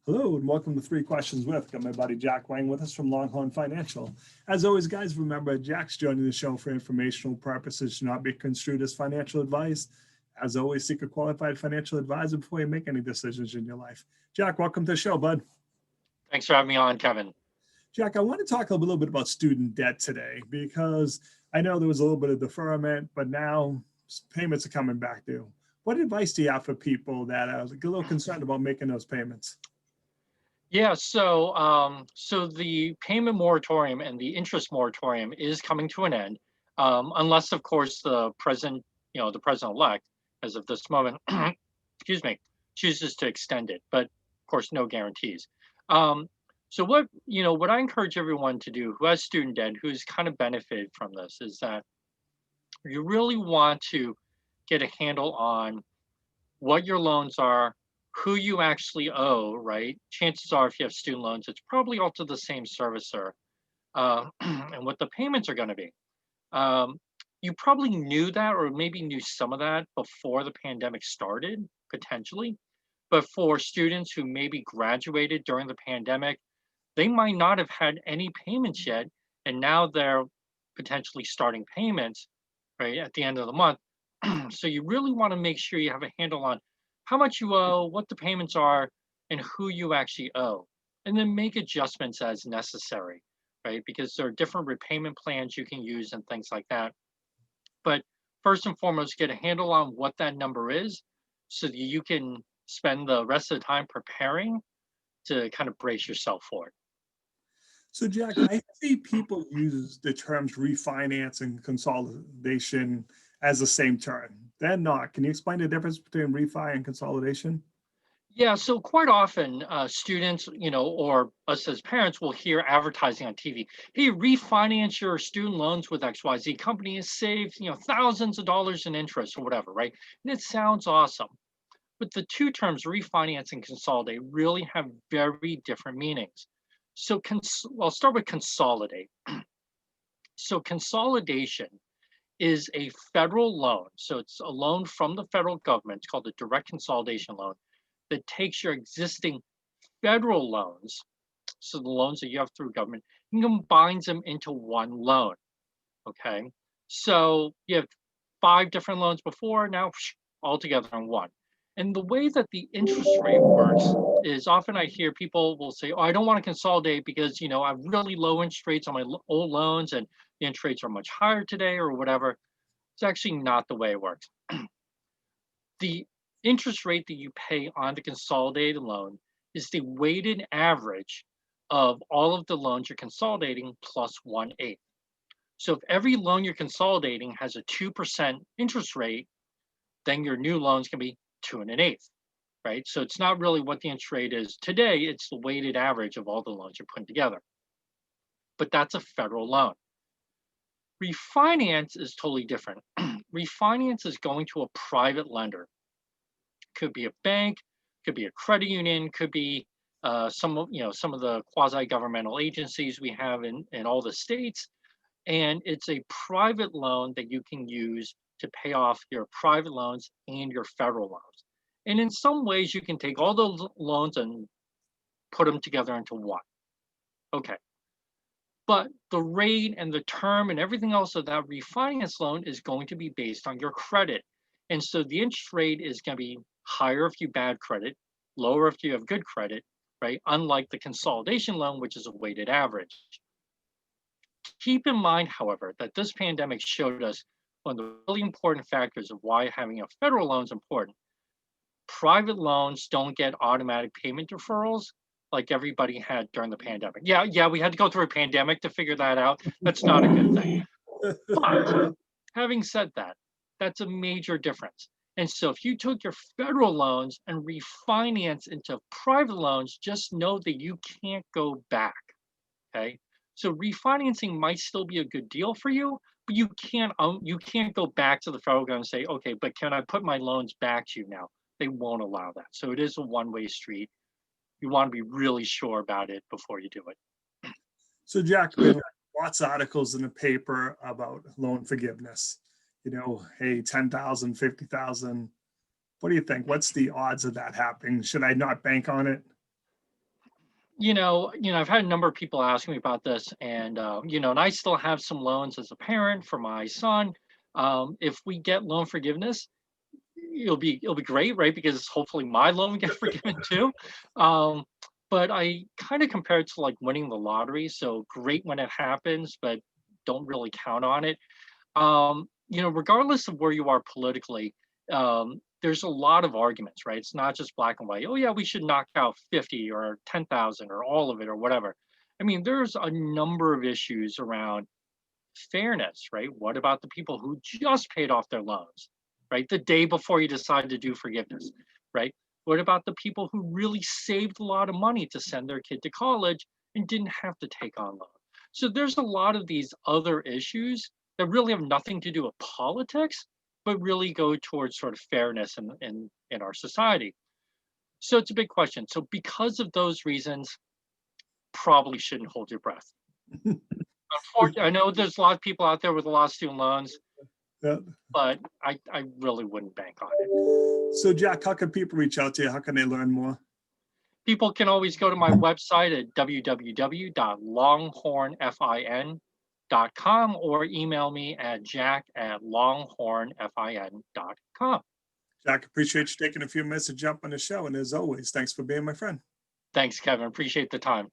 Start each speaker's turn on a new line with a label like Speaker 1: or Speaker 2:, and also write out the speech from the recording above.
Speaker 1: Hello and welcome to Three Questions With. Got my buddy Jack Wang with us from Longhorn Financial. As always, guys, remember Jack's joining the show for informational purposes, should not be construed as financial advice. As always, seek a qualified financial advisor before you make any decisions in your life. Jack, welcome to the show, bud.
Speaker 2: Thanks for having me on, Kevin.
Speaker 1: Jack, I want to talk a little bit about student debt today because I know there was a little bit of deferment, but now payments are coming back due. What advice do you have for people that are a little concerned about making those payments?
Speaker 2: Yeah, so the payment moratorium and the interest moratorium is coming to an end, unless, of course, the president-elect, as of this moment, excuse me, chooses to extend it. But of course, no guarantees. So what I encourage everyone to do who has student debt, who's kind of benefited from this, is that you really want to get a handle on what your loans are, who you actually owe, right? Chances are, if you have student loans, it's probably all to the same servicer, and what the payments are going to be. You probably knew that, or maybe knew some of that before the pandemic started, potentially. But for students who maybe graduated during the pandemic, they might not have had any payments yet, and now they're potentially starting payments, right, at the end of the month. So you really want to make sure you have a handle on how much you owe, what the payments are, and who you actually owe. And then make adjustments as necessary, right? Because there are different repayment plans you can use and things like that. But first and foremost, get a handle on what that number is so that you can spend the rest of the time preparing to kind of brace yourself for it.
Speaker 1: So, Jack, I see people use the terms refinance and consolidation as the same term. They're not. Can you explain the difference between refi and consolidation?
Speaker 2: Yeah, so quite often students, or us as parents will hear advertising on TV. Hey, refinance your student loans with XYZ company and save, thousands of dollars in interest or whatever, right? And it sounds awesome. But the two terms refinance and consolidate really have very different meanings. So I'll start with consolidate. So consolidation is a federal loan. So it's a loan from the federal government. It's called a direct consolidation loan that takes your existing federal loans, so the loans that you have through government, and combines them into one loan. Okay. So you have 5 different loans before, now all together in one. And the way that the interest rate works is, often I hear people will say, oh, I don't want to consolidate because, I have really low interest rates on my old loans and the interest rates are much higher today or whatever. It's actually not the way it works. The interest rate that you pay on the consolidated loan is the weighted average of all of the loans you're consolidating plus 1/8. So if every loan you're consolidating has a 2% interest rate, then your new loans can be 2 1/8, right? So it's not really what the interest rate is today, it's the weighted average of all the loans you're putting together. But that's a federal loan. Refinance is totally different. Refinance is going to a private lender. Could be a bank, could be a credit union, could be some of the quasi-governmental agencies we have in all the states. And it's a private loan that you can use to pay off your private loans and your federal loans. And in some ways, you can take all those loans and put them together into one. Okay. But the rate and the term and everything else of that refinance loan is going to be based on your credit. And so the interest rate is going to be higher if you bad credit, lower if you have good credit, right? Unlike the consolidation loan, which is a weighted average. Keep in mind, however, that this pandemic showed us one of the really important factors of why having a federal loan is important. Private loans don't get automatic payment deferrals like everybody had during the pandemic. Yeah, we had to go through a pandemic to figure that out. That's not a good thing. But having said that, that's a major difference. And so if you took your federal loans and refinance into private loans, just know that you can't go back, okay? So refinancing might still be a good deal for you, but you can't go back to the federal government and say, okay, but can I put my loans back to you now? They won't allow that. So it is a one-way street. You want to be really sure about it before you do it.
Speaker 1: So, Jack, we have lots of articles in the paper about loan forgiveness. Hey, 10,000, 50,000. What do you think? What's the odds of that happening? Should I not bank on it?
Speaker 2: I've had a number of people ask me about this, and and I still have some loans as a parent for my son. If we get loan forgiveness, it'll be great, right? Because hopefully my loan will get forgiven too. Um, but I kind of compare it to like winning the lottery. So great when it happens, but don't really count on it. Regardless of where you are politically, there's a lot of arguments, right? It's not just black and white. Oh yeah, we should knock out 50 or 10,000 or all of it or whatever. I mean, there's a number of issues around fairness, right? What about the people who just paid off their loans, right? The day before you decide to do forgiveness, right? What about the people who really saved a lot of money to send their kid to college and didn't have to take on loans? So there's a lot of these other issues that really have nothing to do with politics, but really go towards sort of fairness in our society. So it's a big question. So because of those reasons, probably shouldn't hold your breath. Unfortunately, I know there's a lot of people out there with a lot of student loans,
Speaker 1: Yeah.
Speaker 2: but I really wouldn't bank on it.
Speaker 1: So Jack, how can people reach out to you? How can they learn more?
Speaker 2: People can always go to my website at www.longhornfin.com or email me at jack@longhornfin.com.
Speaker 1: Jack, appreciate you taking a few minutes to jump on the show. And as always, thanks for being my friend.
Speaker 2: Thanks, Kevin. Appreciate the time.